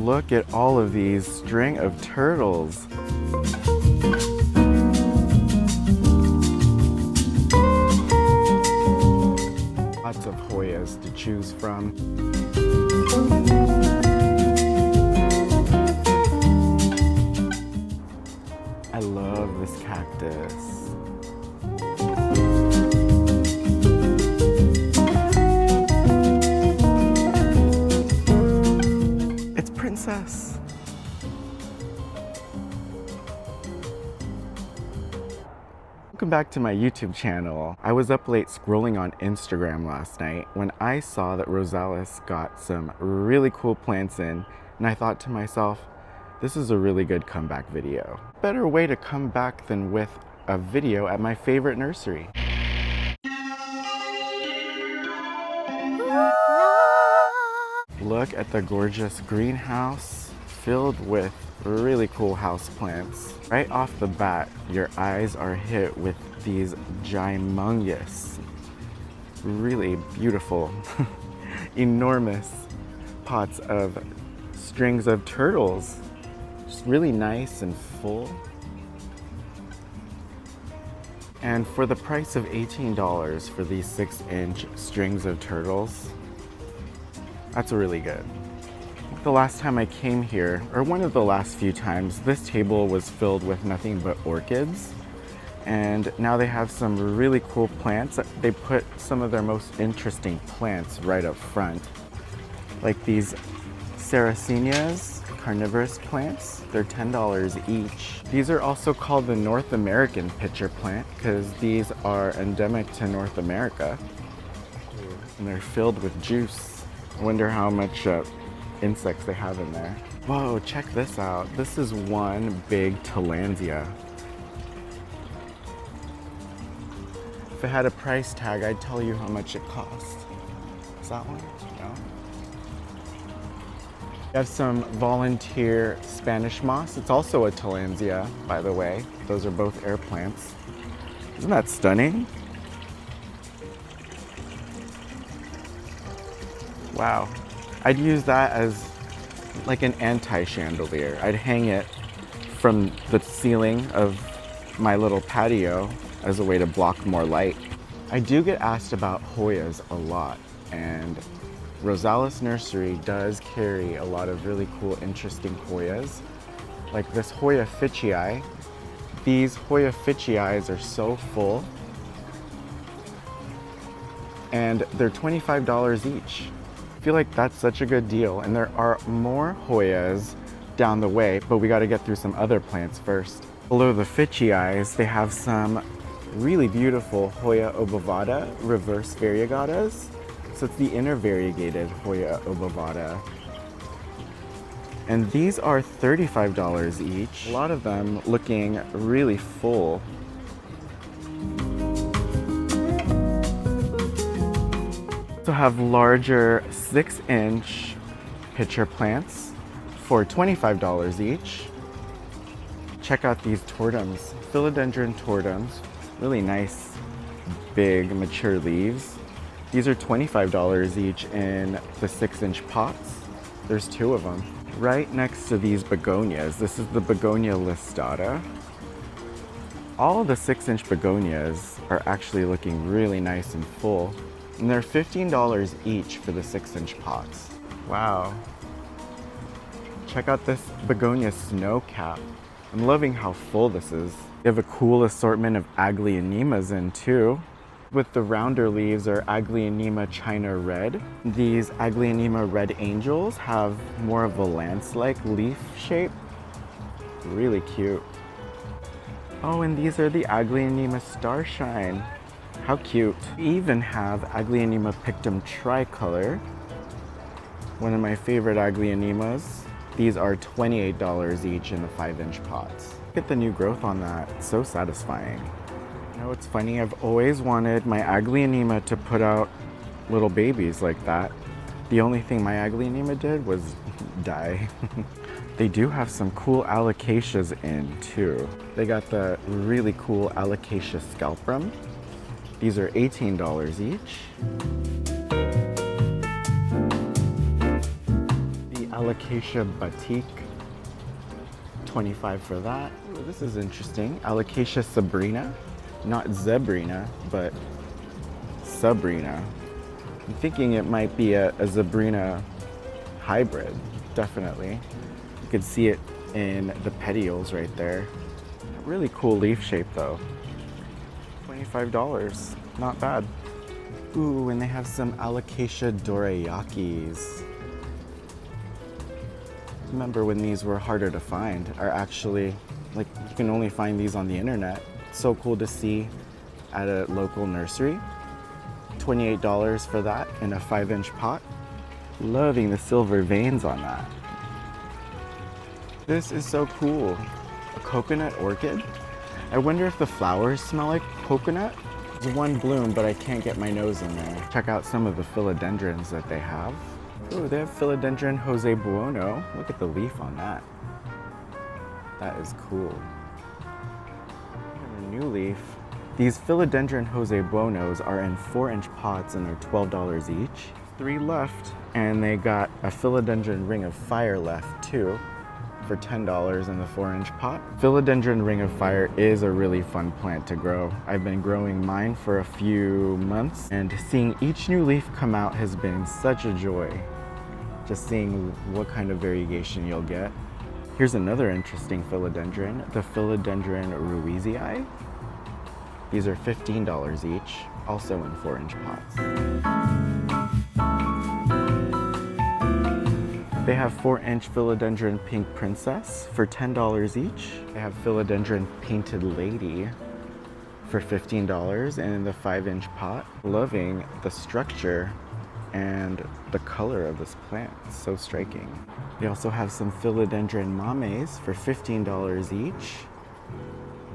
look at all of these string of turtles. Lots of Hoyas to choose from. I love this cactus. It's Princess. Welcome back to my YouTube channel. I was up late scrolling on Instagram last night when I saw that Rosales got some really cool plants in, and I thought to myself, this is a really good comeback video. Better way to come back than with a video at my favorite nursery. Look at the gorgeous greenhouse filled with really cool houseplants. Right off the bat, your eyes are hit with these gymongous, really beautiful, enormous pots of strings of turtles. Just really nice and full. And for the price of $18 for these 6-inch strings of turtles, that's really good. The last time I came here, or one of the last few times, this table was filled with nothing but orchids. And now they have some really cool plants. They put some of their most interesting plants right up front. Like these Sarracenias, carnivorous plants. They're $10 each. These are also called the North American pitcher plant because these are endemic to North America. And they're filled with juice. I wonder how much insects they have in there. Whoa, check this out. This is one big Tillandsia. If it had a price tag, I'd tell you how much it cost. Is that one? No? We have some volunteer Spanish moss. It's also a Tillandsia, by the way. Those are both air plants. Isn't that stunning? Wow. I'd use that as like an anti-chandelier. I'd hang it from the ceiling of my little patio as a way to block more light. I do get asked about Hoyas a lot, and Rosales Nursery does carry a lot of really cool, interesting Hoyas. Like this Hoya Fitchii. These Hoya Fitchii are so full, and they're $25 each. I feel like that's such a good deal, and there are more Hoyas down the way, but we got to get through some other plants first. Below the Fitchii, they have some really beautiful Hoya obovata reverse variegatas. So it's the inner variegated Hoya obovata. And these are $35 each. A lot of them looking really full. Also have larger 6-inch pitcher plants for $25 each. Check out these tortums, philodendron tortums. Really nice, big, mature leaves. These are $25 each in the 6-inch pots. There's 2 of them. Right next to these begonias, this is the begonia listata. All of the 6-inch begonias are actually looking really nice and full. And they're $15 each for the 6-inch pots. Wow. Check out this begonia snowcap. I'm loving how full this is. They have a cool assortment of Aglaonemas in too. With the rounder leaves are Aglaonema China Red. These Aglaonema Red Angels have more of a lance-like leaf shape. Really cute. Oh, and these are the Aglaonema Starshine. How cute. We even have Aglaonema Pictum Tricolor, one of my favorite Aglaonemas. These are $28 each in the 5-inch pots. Look at the new growth on that. It's so satisfying. You know, it's funny, I've always wanted my Aglaonema to put out little babies like that. The only thing my Aglaonema did was die. They do have some cool alocasias in too. They got the really cool Alocasia scalprum. These are $18 each. The Alocasia batik, 25 for that. Ooh, this is interesting. Alocasia sabrina, not zebrina, but sabrina. I'm thinking it might be a zebrina hybrid, definitely. You can see it in the petioles right there. Really cool leaf shape though. $25, not bad. Ooh, and they have some Alocasia dorayakis. Remember when these were harder to find, are actually, like, you can only find these on the internet. So cool to see at a local nursery. $28 for that in a 5-inch pot. Loving the silver veins on that. This is so cool. A coconut orchid. I wonder if the flowers smell like coconut. There's one bloom, but I can't get my nose in there. Check out some of the philodendrons that they have. Ooh, they have philodendron Jose Buono. Look at the leaf on that. That is cool. And a new leaf. These philodendron Jose Buonos are in 4-inch pots and they're $12 each. 3 left, and they got a philodendron ring of fire left too, for $10 in the 4-inch pot. Philodendron ring of fire is a really fun plant to grow. I've been growing mine for a few months, and seeing each new leaf come out has been such a joy. Just seeing what kind of variegation you'll get. Here's another interesting philodendron, the philodendron ruizii. These are $15 each, also in 4-inch pots. They have 4-inch philodendron pink princess for $10 each. They have philodendron painted lady for $15 and in the 5-inch pot. Loving the structure and the color of this plant. It's so striking. They also have some philodendron mames for $15 each.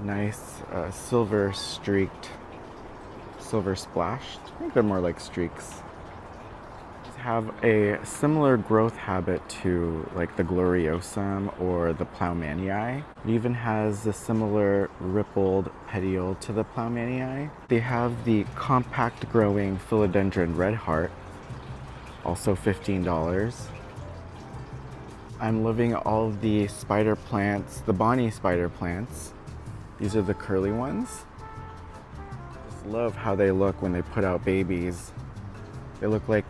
Nice silver streaked, silver splashed. I think they're more like streaks. Have a similar growth habit to like the gloriosum or the plougmanii. It even has a similar rippled petiole to the plougmanii. They have the compact growing philodendron red heart, also $15. I'm loving all of the spider plants, the Bonnie spider plants. These are the curly ones. Just love how they look when they put out babies. They look like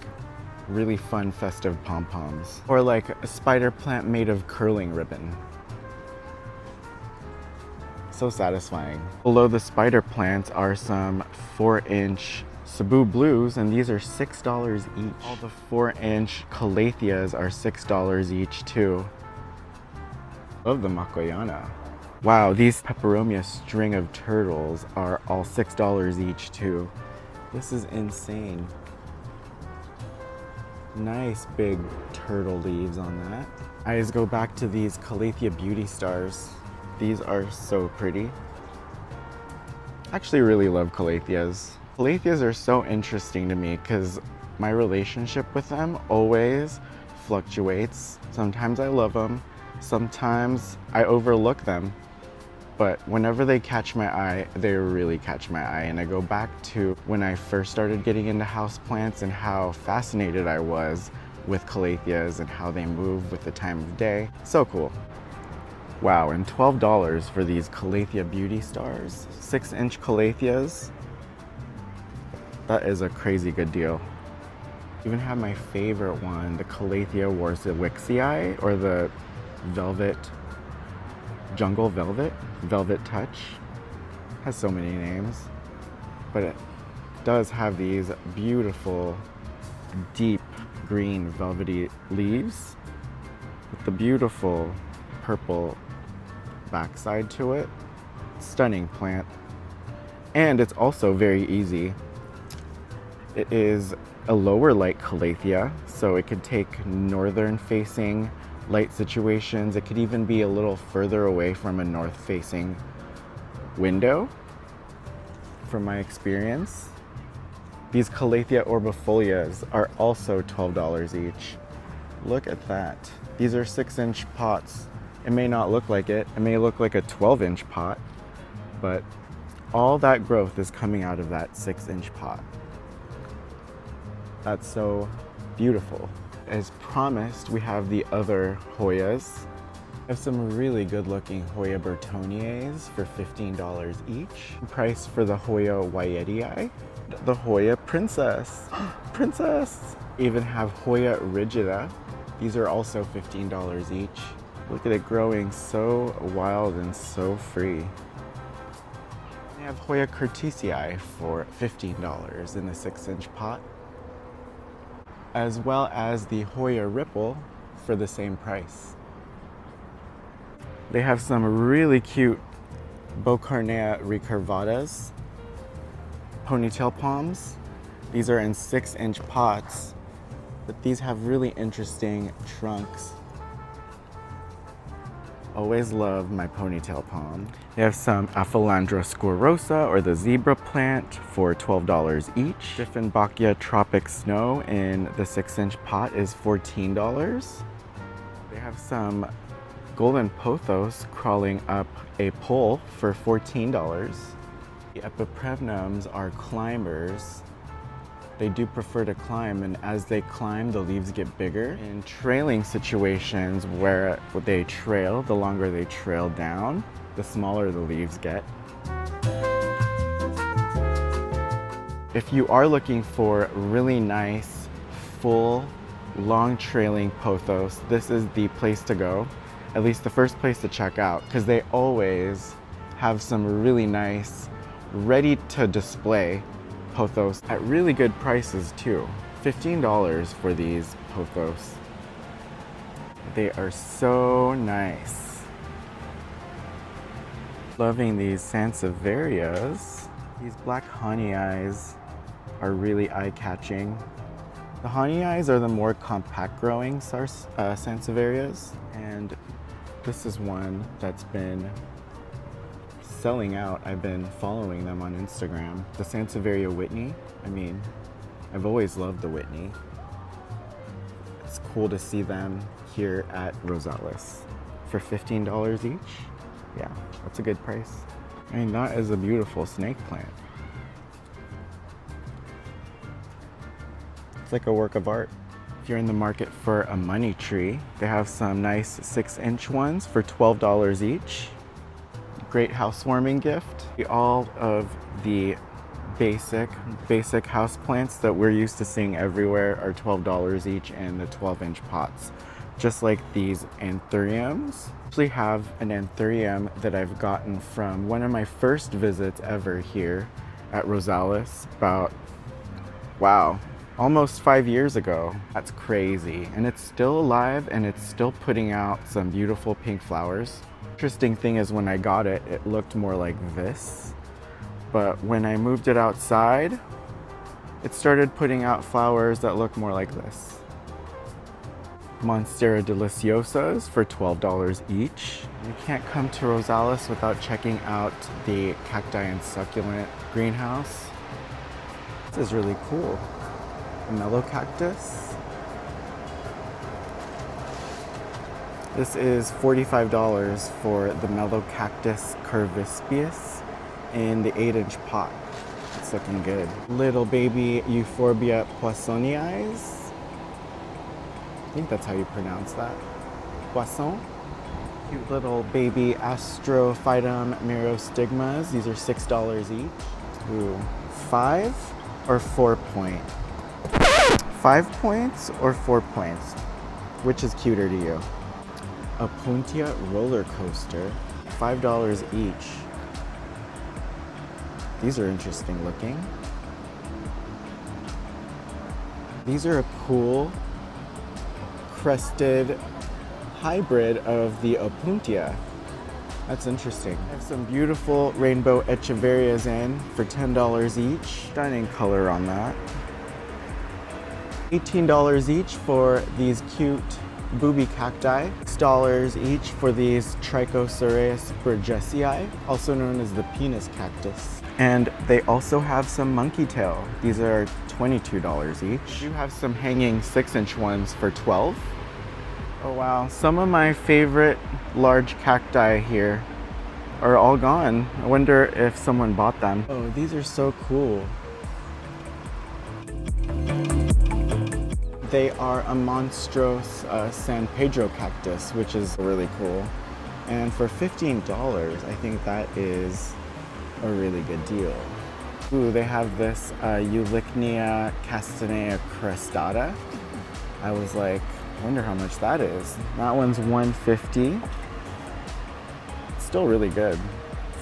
really fun festive pom-poms. Or like a spider plant made of curling ribbon. So satisfying. Below the spider plants are some 4-inch Cebu blues, and these are $6 each. All the 4-inch calatheas are $6 each too. Love the Makoyana. Wow, these peperomia string of turtles are all $6 each too. This is insane. Nice big turtle leaves on that. I just go back to these Calathea beauty stars. These are so pretty. I actually really love Calatheas. Calatheas are so interesting to me because my relationship with them always fluctuates. Sometimes I love them, sometimes I overlook them. But whenever they catch my eye, they really catch my eye. And I go back to when I first started getting into houseplants and how fascinated I was with Calatheas and how they move with the time of day. So cool. Wow, and $12 for these Calathea beauty stars. 6-inch Calatheas. That is a crazy good deal. Even have my favorite one, the Calathea warscewiczi, or the velvet, jungle velvet, velvet touch. Has so many names, but it does have these beautiful, deep green velvety leaves with the beautiful purple backside to it. Stunning plant. And it's also very easy. It is a lower light Calathea, so it could take northern facing light situations. It could even be a little further away from a north facing window, from my experience. These Calathea orbifolias are also $12 each. Look at that. These are 6-inch pots. It may not look like it. It may look like a 12-inch pot, but all that growth is coming out of that 6-inch pot. That's so beautiful. As promised, we have the other Hoyas. I have some really good looking Hoya Bertoniers for $15 each. Price for the Hoya Wyetii, the Hoya Princess. Princess! Even have Hoya Rigida. These are also $15 each. Look at it growing so wild and so free. I have Hoya Curtisii for $15 in the 6-inch pot, as well as the Hoya Ripple for the same price. They have some really cute Bocarnea recurvatas, ponytail palms. These are in 6-inch pots, but these have really interesting trunks. Always love my ponytail palm. They have some Aphelandra squarosa, or the zebra plant, for $12 each. Dieffenbachia Tropic Snow in the 6-inch pot is $14. They have some golden pothos crawling up a pole for $14. The epipremnums are climbers. They do prefer to climb, and as they climb, the leaves get bigger. In trailing situations where they trail, the longer they trail down, the smaller the leaves get. If you are looking for really nice, full, long trailing pothos, this is the place to go. At least the first place to check out, because they always have some really nice, ready to display pothos at really good prices too. $15 for these pothos. They are so nice. Loving these sansevierias. These black honey eyes are really eye-catching. The honey eyes are the more compact growing sansevierias, and this is one that's been selling out. I've been following them on Instagram. The Sansevieria Whitney. I mean, I've always loved the Whitney. It's cool to see them here at Rosales for $15 each. Yeah, that's a good price. I mean, that is a beautiful snake plant. It's like a work of art. If you're in the market for a money tree, they have some nice 6-inch ones for $12 each. Great housewarming gift. All of the basic house plants that we're used to seeing everywhere are $12 each in the 12-inch pots. Just like these anthuriums. I actually have an anthurium that I've gotten from one of my first visits ever here at Rosales about, wow, almost 5 years ago. That's crazy. And it's still alive, and it's still putting out some beautiful pink flowers. Interesting thing is, when I got it, it looked more like this. But when I moved it outside, it started putting out flowers that look more like this. Monstera deliciosas for $12 each. You can't come to Rosales without checking out the cacti and succulent greenhouse. This is really cool. A mellow cactus. This is $45 for the mellow cactus curvispius in the 8-inch pot. It's looking good. Little baby Euphorbia poissonii. I think that's how you pronounce that. Poisson. Cute little baby Astrophytum myrostigmas. These are $6 each. Ooh, 5 or 4 point? 5 points or 4 points? Which is cuter to you? A Puntia roller coaster, $5 each. These are interesting looking. These are a cool crested hybrid of the Opuntia. That's interesting. I have some beautiful rainbow echeverias in for $10 each. Stunning color on that. $18 each for these cute booby cacti. $6 each for these Trichocereus burgessii, also known as the penis cactus. And they also have some monkey tail. These are $22 each. You have some hanging 6-inch ones for $12. Oh wow, some of my favorite large cacti here are all gone. I wonder if someone bought them. Oh, these are so cool. They are a monstrous San Pedro cactus, which is really cool. And for $15, I think that is a really good deal. Ooh, they have this Eulychnia castanea crestata. I was like, I wonder how much that is. That one's $150. It's still really good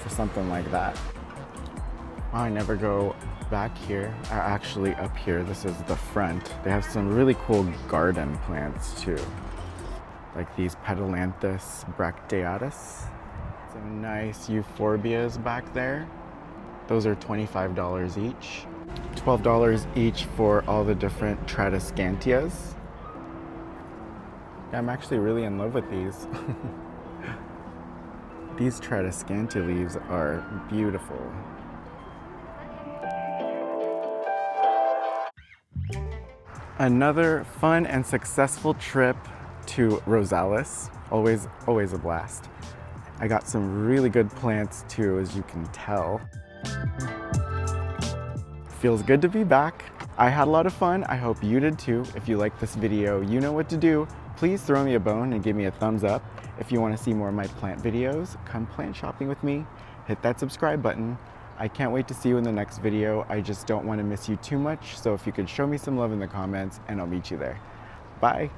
for something like that. Wow, I never go back here. Actually, up here, this is the front. They have some really cool garden plants too. Like these Petalanthus bracteatus. Some nice euphorbias back there. Those are $25 each. $12 each for all the different Tradescantias. Yeah, I'm actually really in love with these. These Tradescantia leaves are beautiful. Another fun and successful trip to Rosales. Always a blast. I got some really good plants too, as you can tell. Feels good to be back. I had a lot of fun. I hope you did too. If you liked this video, you know what to do. Please throw me a bone and give me a thumbs up. If you want to see more of my plant videos, come plant shopping with me. Hit that subscribe button. I can't wait to see you in the next video. I just don't want to miss you too much, so if you could show me some love in the comments, and I'll meet you there. Bye.